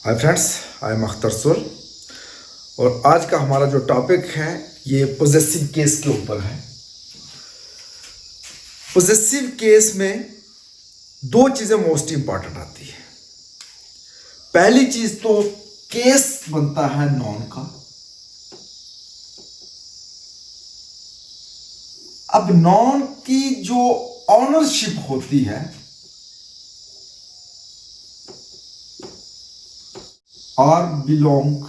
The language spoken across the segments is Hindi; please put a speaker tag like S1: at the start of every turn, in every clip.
S1: Hi friends, I am Akhtar सुर और आज का हमारा जो टॉपिक है ये पोजेसिव केस के ऊपर है। पोजेसिव केस में दो चीज़ें मोस्ट इंपॉर्टेंट आती है। पहली चीज़ तो केस बनता है नॉन का। अब नॉन की जो ऑनरशिप होती है और बिलोंग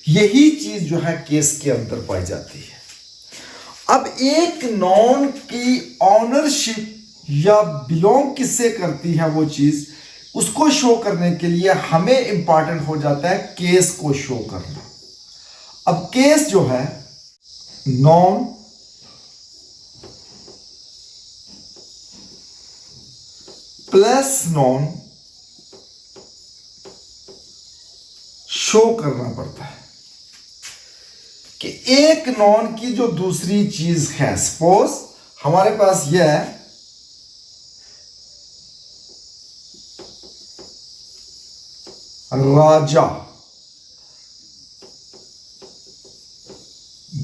S1: यही चीज जो है केस के अंदर पाई जाती है। अब एक नॉन की ऑनरशिप या बिलोंग किससे करती है वो चीज, उसको शो करने के लिए हमें इंपॉर्टेंट हो जाता है केस को शो करना। अब केस जो है नॉन प्लस नॉन शो करना पड़ता है कि एक नॉन की जो दूसरी चीज है। सपोज हमारे पास यह है राजा,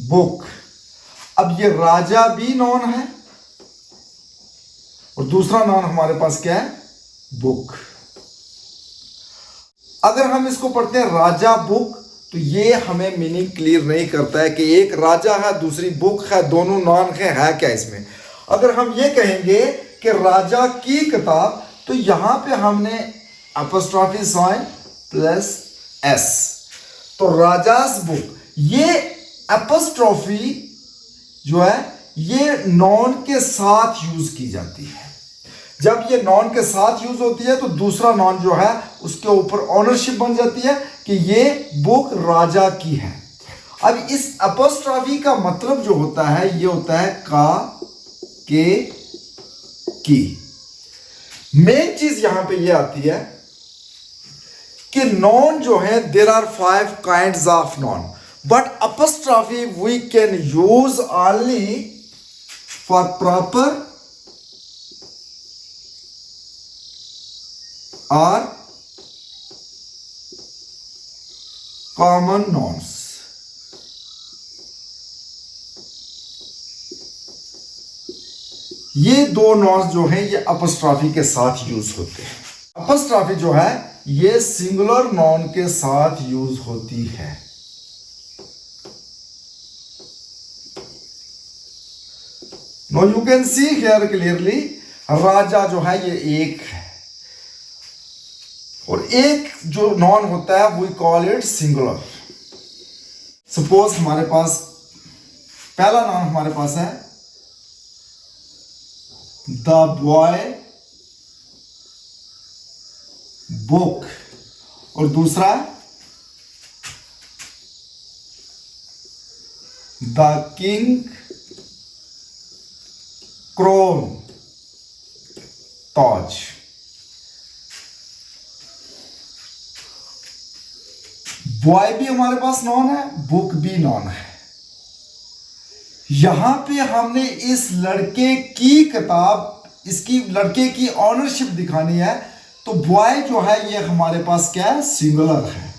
S1: बुक। अब ये राजा भी नॉन है और दूसरा नॉन हमारे पास क्या है, बुक। अगर हम इसको पढ़ते हैं राजा बुक तो ये हमें मीनिंग क्लियर नहीं करता है कि एक राजा है दूसरी बुक है, दोनों नॉन है क्या इसमें। अगर हम ये कहेंगे कि राजा की किताब तो यहां पे हमने अपॉस्ट्रोफी साइन प्लस एस, तो राजास बुक। ये अपॉस्ट्रोफी जो है ये नॉन के साथ यूज की जाती है। जब ये नॉन के साथ यूज होती है तो दूसरा नॉन जो है उसके ऊपर ऑनरशिप बन जाती है कि ये बुक राजा की है। अब इस अपॉस्ट्रोफी का मतलब जो होता है ये होता है का, के, की। मेन चीज यहां पे ये आती है कि नॉन जो है there are 5 kinds of noun, but apostrophe we can use only for proper or common nouns। ये दो नॉन्स जो हैं ये अपॉस्ट्रोफी के साथ यूज होते हैं। अपॉस्ट्रोफी जो है ये सिंगुलर नॉन के साथ यूज होती है। No you can see here clearly, राजा जो है ये एक है और एक जो नॉन होता है we call it singular. Suppose हमारे पास पहला नॉन हमारे पास है द बॉय बुक और दूसरा द किंग क्रोन ताज। बॉय भी हमारे पास नॉन है, बुक भी नॉन है। यहां पे हमने इस लड़के की किताब, इसकी लड़के की ऑनरशिप दिखानी है तो बॉय जो है ये हमारे पास क्या है, सिंगुलर है,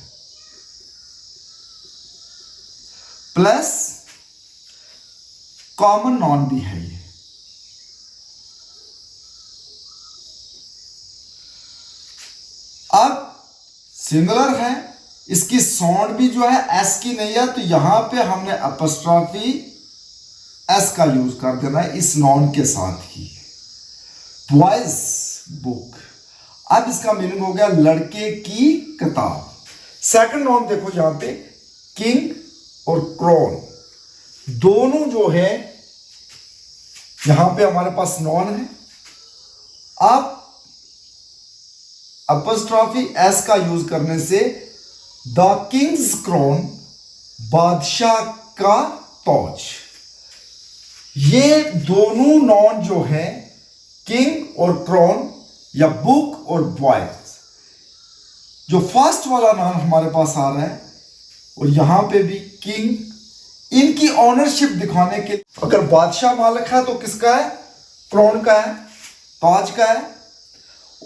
S1: प्लस कॉमन नॉन भी है ये। अब सिंगुलर है, इसकी साउंड भी जो है एस की नहीं है तो यहां पे हमने अपॉस्ट्रोफी एस का यूज कर देना है इस नॉन के साथ ही। बॉयज बुक, अब इसका मीनिंग हो गया लड़के की किताब। सेकंड नॉन देखो यहां पे किंग और क्रोन, दोनों जो है यहां पे हमारे पास नॉन है। अब अपॉस्ट्रोफी एस का यूज करने से द किंग्स क्रोन, बादशाह का ताज। ये दोनों नॉन जो है किंग और क्रोन या बुक और बॉय, जो फर्स्ट वाला नॉन हमारे पास आ रहा है और यहां पे भी किंग, इनकी ऑनरशिप दिखाने के अगर बादशाह मालिक है तो किसका है, क्रोन का है, ताज का है।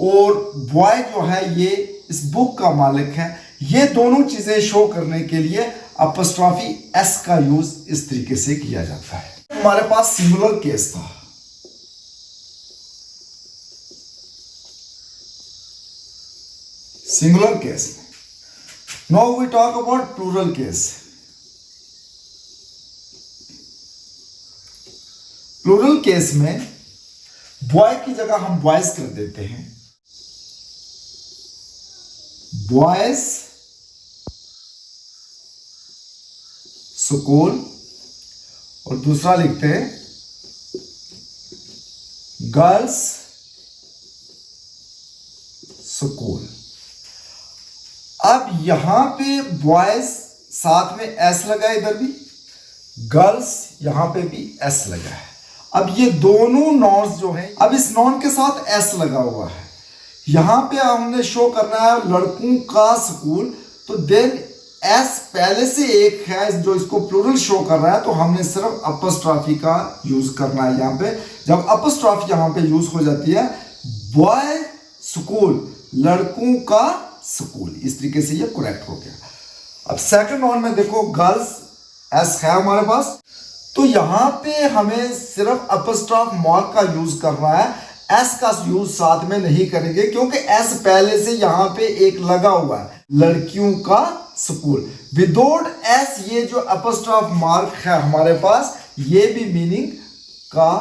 S1: और बॉय जो है ये इस बुक का मालिक है। ये दोनों चीजें शो करने के लिए अपस्ट्रॉफी एस का यूज इस तरीके से किया जाता है। हमारे पास सिंगुलर केस था, सिंगुलर केस में। Now we talk about plural case. Plural case में बॉय की जगह हम बॉयज कर देते हैं, बॉयज स्कूल, और दूसरा लिखते हैं गर्ल्स स्कूल। अब यहां पे बॉयज साथ में एस लगा, इधर भी गर्ल्स यहां पे भी एस लगा है। अब ये दोनों नॉन्स जो हैं, अब इस नॉन के साथ एस लगा हुआ है, यहां पे हमने शो करना है लड़कों का स्कूल, तो देन एस पहले से एक है जो इसको प्लूरल शो कर रहा है, तो हमने सिर्फ अपस्ट्रॉफी का यूज करना है। यहां पे जब अपस्ट्रॉफी यहां पे यूज हो जाती है, बॉय स्कूल, लड़कों का स्कूल, इस तरीके से ये करेक्ट हो गया। अब सेकंड नॉन में देखो गर्ल्स एस है हमारे पास, तो यहां पे हमें सिर्फ अपस्ट्रॉफ मार्क का यूज करना है, एस का यूज साथ में नहीं करेंगे क्योंकि एस पहले से यहां पे एक लगा हुआ है, लड़कियों का स्कूल। विदाउट एस ये जो अपस्ट्रॉफ मार्क है हमारे पास, ये भी मीनिंग का,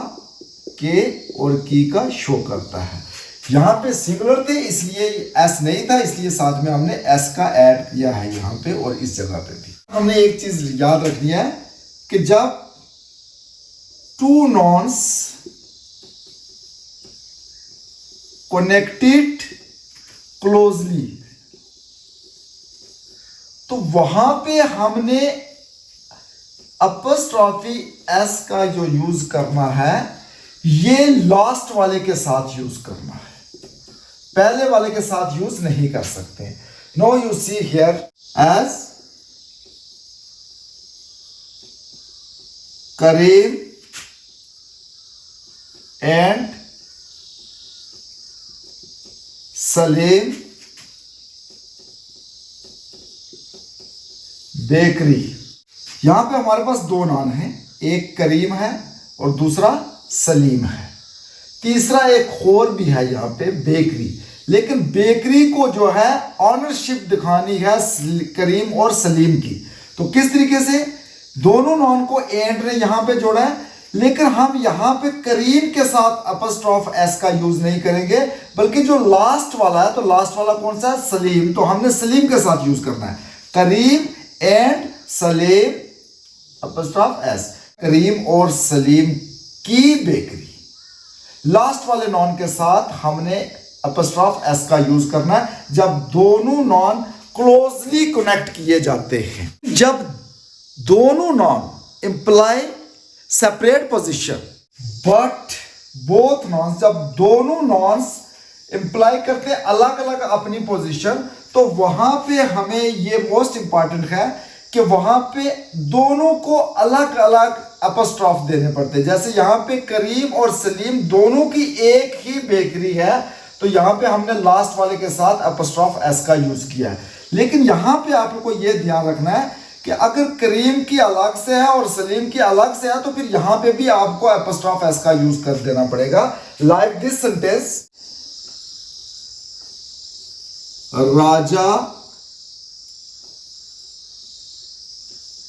S1: के और की का शो करता है। यहां पे सिंगुलर थे इसलिए एस नहीं था, इसलिए साथ में हमने एस का ऐड किया है यहां पे और इस जगह पे भी। हमने एक चीज याद रखनी है कि जब टू नॉन्स कनेक्टेड क्लोजली, तो वहां पे हमने अपस्ट्रॉफी एस का जो यूज करना है, ये लास्ट वाले के साथ यूज करना है, पहले वाले के साथ यूज नहीं कर सकते। No you see here as Karim and Salim bakery. यहां पे हमारे पास दो नाम हैं, एक करीम है और दूसरा सलीम है, तीसरा एक और भी है यहां पे बेकरी। लेकिन बेकरी को जो है ऑनरशिप दिखानी है करीम और सलीम की, तो किस तरीके से दोनों नॉन को एंड ने यहां पे जोड़ा है, लेकिन हम यहां पे करीम के साथ अपस्ट्रॉफ एस का यूज नहीं करेंगे, बल्कि जो लास्ट वाला है, तो लास्ट वाला कौन सा है, सलीम, तो हमने सलीम के साथ यूज करना है, करीम एंड सलीम अपस्ट्रॉफ एस, करीम और सलीम की बेकरी। लास्ट वाले नॉन के साथ हमने अपस्ट्रॉफ एस का यूज करना है जब दोनों नॉन क्लोजली कनेक्ट किए जाते हैं। जब दोनों noun imply separate possession but both nouns, जब दोनों नॉन्स इंप्लाई करते अलग अलग अपनी पोजीशन, तो वहां पे हमें ये मोस्ट इंपॉर्टेंट है कि वहां पे दोनों को अलग अलग अपस्ट्रॉफ देने पड़ते हैं। जैसे यहां पे करीम और सलीम दोनों की एक ही बेकरी है, तो यहां पे हमने लास्ट वाले के साथ अपस्ट्रॉफ एस का यूज किया है। लेकिन यहां पे आपको यह ध्यान रखना है कि अगर करीम की अलग से है और सलीम की अलग से है, तो फिर यहां पे भी आपको अपस्ट्रॉफ एस का यूज कर देना पड़ेगा। Like this sentence, Raja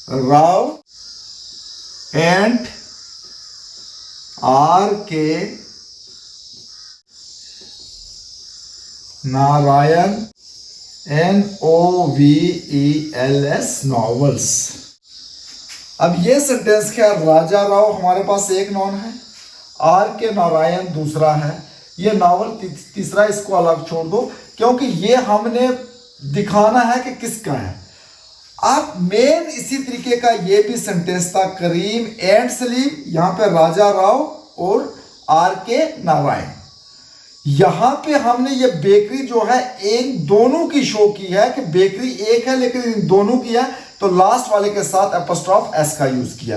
S1: Rao and R K Narayan NOVELS novels. अब ये सेंटेंस क्या, राजा राव हमारे पास एक नॉन है, आर के नारायण दूसरा है, ये नॉवल तीसरा, इसको अलग छोड़ दो क्योंकि ये हमने दिखाना है कि किसका है। अब मेन इसी तरीके का ये भी सेंटेंस था, करीम एंड सलीम, यहां पे राजा राव और आर के नारायण। यहां पे हमने ये बेकरी जो है इन दोनों की शो की है कि बेकरी एक है लेकिन इन दोनों की है, तो लास्ट वाले के साथ अपस्ट्रॉफ एस का यूज किया।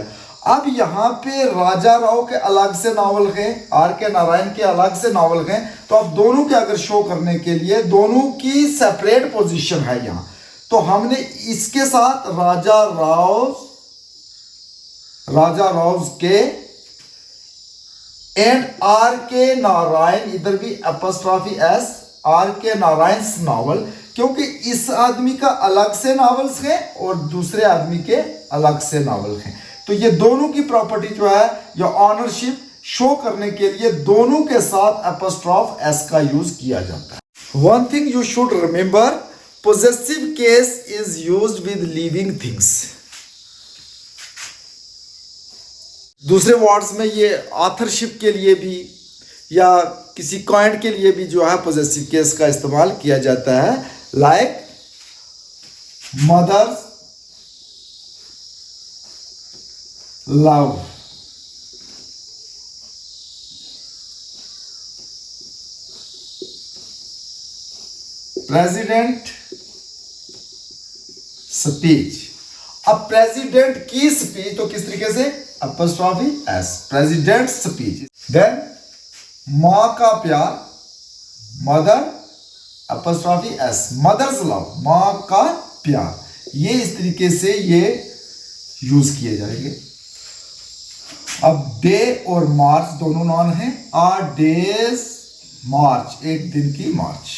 S1: अब यहाँ पे राजा राव के अलग से नावल हैं, आर के नारायण के अलग से नावल हैं, तो अब दोनों के अगर शो करने के लिए दोनों की सेपरेट पोजीशन है यहाँ, तो हमने इसके साथ राजा राव के एंड आर के नारायण, इधर भी apostrophe S, are K Narayan novel, क्योंकि इस आदमी का अलग से नावल्स हैं और दूसरे आदमी के अलग से नावल हैं, तो ये दोनों की प्रॉपर्टी जो है या ऑनरशिप शो करने के लिए दोनों के साथ एपोस्ट्रॉफ एस का यूज किया जाता है। One thing you should remember, possessive case is used with living things. दूसरे वर्ड्स में ये ऑथरशिप के लिए भी या किसी कॉइंट के लिए भी जो है पोजेसिव केस का इस्तेमाल किया जाता है, like mother's love, president speech. अब प्रेसिडेंट की स्पीच तो किस तरीके से, apostrophe s, president speech. Then मां का प्यार, mother apostrophe s, mother's love, मां का प्यार, ये इस तरीके से ये यूज किए जाएंगे। अब डे और मार्च दोनों नॉन हैं, आ डेज मार्च, एक दिन की मार्च।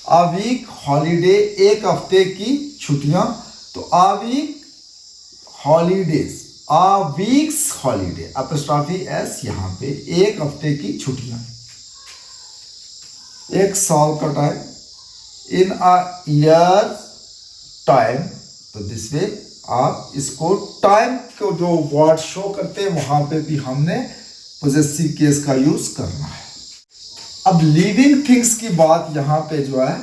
S1: आ वीक हॉलीडे, एक हफ्ते की छुट्टियां, तो a week holidays, uh weeks holiday, apostrophe S यहां पे, एक हफ्ते की छुट्टियां, एक साल का time, in a year time, तो दिस वे आप इसको टाइम को जो वर्ड शो करते हैं वहां पे भी हमने पोजेसिव केस का यूज करना है। अब लिविंग थिंग्स की बात यहां पे जो है,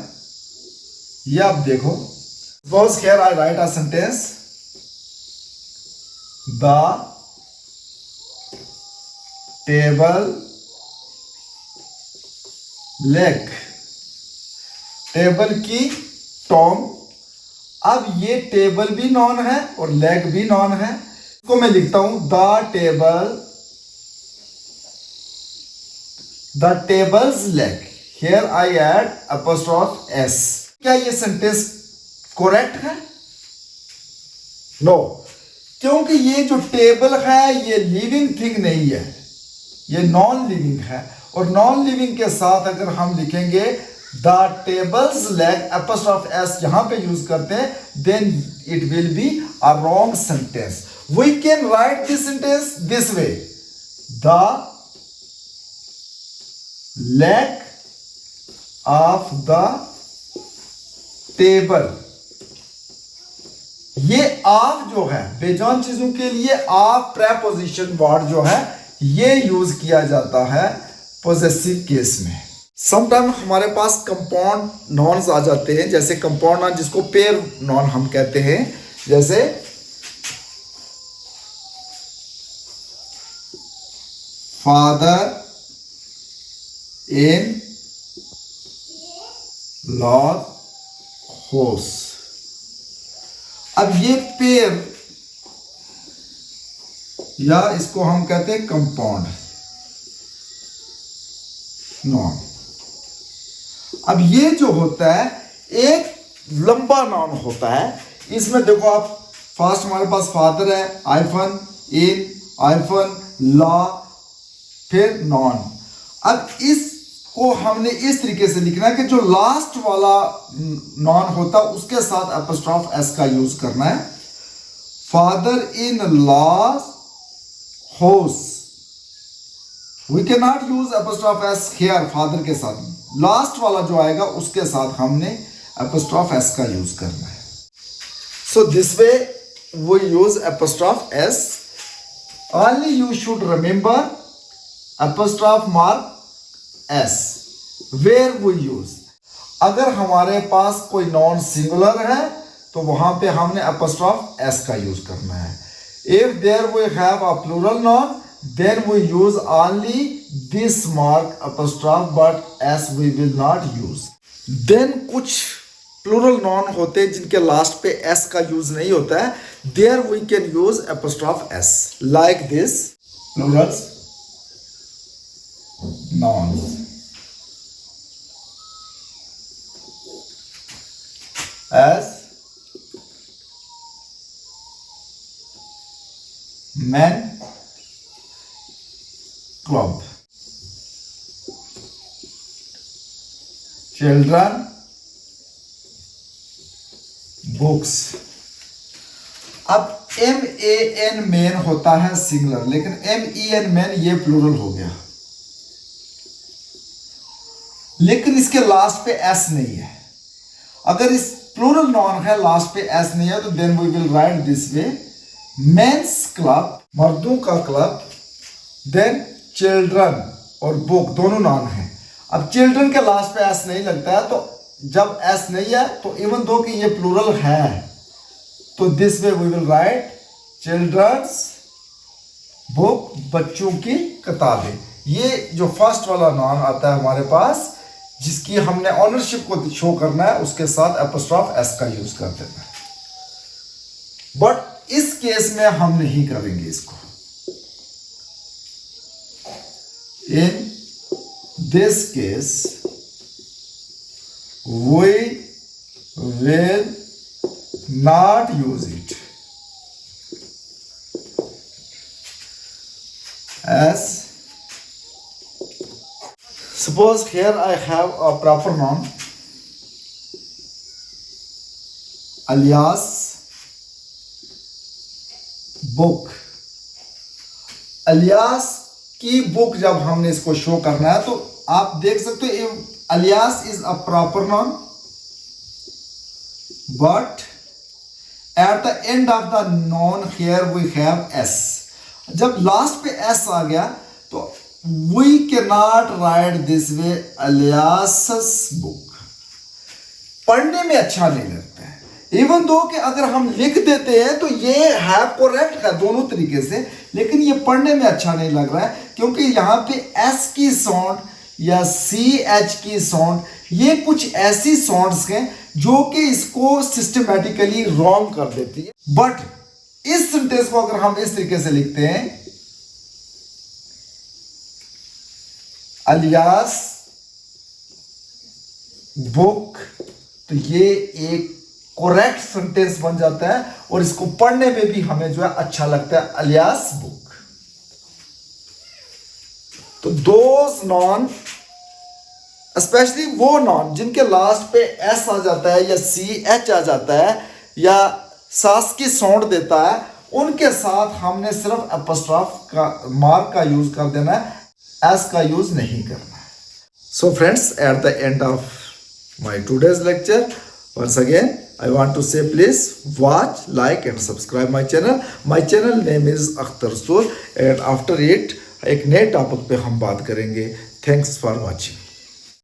S1: ये आप देखो, suppose here I right a sentence, the table leg, table की टोंग। अब ये टेबल भी नॉन है और लेग भी नॉन है, इसको मैं लिखता हूं the table's leg, here I add apostrophe S. क्या ये सेंटेंस करेक्ट है? नो, क्योंकि ये जो टेबल है ये लिविंग थिंग नहीं है, ये नॉन लिविंग है, और नॉन लिविंग के साथ अगर हम लिखेंगे the table's leg apostrophe s यहां पे यूज करते हैं, then it will be a wrong sentence. We can write this sentence this way, the leg of the table. ये ऑफ जो है बेजान चीजों के लिए ऑफ प्रेपोजिशन वर्ड जो है ये यूज किया जाता है पोजेसिव केस में। समटाइम हमारे पास कंपाउंड नॉन्स आ जाते हैं, जैसे कंपाउंड नॉन जिसको पेयर नॉन हम कहते हैं, जैसे फादर इन लॉ हाउस। अब ये पेयर या इसको हम कहते हैं कंपाउंड नॉन। अब ये जो होता है एक लंबा नॉन होता है, इसमें देखो आप फर्स्ट हमारे पास फादर है, आइफन इन, आइफन लॉ, फिर नॉन। अब इसको हमने इस तरीके से लिखना है कि जो लास्ट वाला नॉन होता है उसके साथ एपोस्ट्रॉफ एस का यूज करना है। Father in law house, we can not use apostrophe s here, father के साथ लास्ट वाला जो आएगा उसके साथ हमने एपोस्ट्रॉफ एस का यूज करना है। So this way we use apostrophe s. Only you should remember apostrophe mark s where we use. अगर हमारे पास कोई नॉन सिंगुलर है तो वहां पे हमने एपोस्ट्रॉफ एस का यूज करना है। If there we have a plural noun then we use only this mark apostrophe but s we will not use। then कुछ प्लूरल नॉन होते हैं जिनके लास्ट पे s का यूज नहीं होता है, there we can use apostrophe s like this. Plurals, nouns. As men club, children books. अब MAN मैन होता है सिंगुलर, लेकिन MEN मैन ये प्लूरल हो गया, लेकिन इसके लास्ट पे S नहीं है. अगर इस प्लूरल नॉन है लास्ट पे S नहीं है तो then we will write this way, men's club मर्दों का क्लब, देन चिल्ड्रन और बुक दोनों नॉन है. अब चिल्ड्रन के लास्ट पे S नहीं लगता है, तो जब S नहीं है तो इवन दो कि ये प्लूरल है तो this way we will write children's book, बच्चों की किताबें. ये जो फर्स्ट वाला नॉन आता है हमारे पास जिसकी हमने ऑनरशिप को शो करना है उसके साथ एपोस्ट्रोफ एस का यूज कर देना है. बट इस केस में हम नहीं करेंगे इसको. In this case we will not use it as, suppose here I have a proper noun alias book. alias की बुक जब हमने इसको शो करना है तो आप देख सकते हो alias is a proper noun, but at the end of the noun here we have s. जब लास्ट पे s आ गया तो we cannot write this way alias's book. पढ़ने में अच्छा नहीं लगता है, इवन दो कि अगर हम लिख देते हैं तो ये है करेक्ट है दोनों तरीके से, लेकिन ये पढ़ने में अच्छा नहीं लग रहा है क्योंकि यहाँ पे s की साउंड या CH की साउंड, ये कुछ ऐसी साउंड्स हैं जो कि इसको सिस्टमैटिकली रॉन्ग कर देती है. बट इस सेंटेंस को अगर हम इस तरीके से लिखते हैं अलियास बुक, तो ये एक करेक्ट सेंटेंस बन जाता है और इसको पढ़ने में भी हमें जो है अच्छा लगता है अलियास बुक. तो दोज नॉन, स्पेशली वो नॉन जिनके लास्ट पे S आ जाता है या CH आ जाता है या सास की साउंड देता है, उनके साथ हमने सिर्फ एपोस्ट्रोफ का मार्क का यूज कर देना है, S का यूज नहीं करना है. So friends, at the end of my today's lecture once again I want to say please watch, like and subscribe my channel. My channel name is Akhtar Sur and after it एक नए टॉपिक पे हम बात करेंगे. Thanks for watching.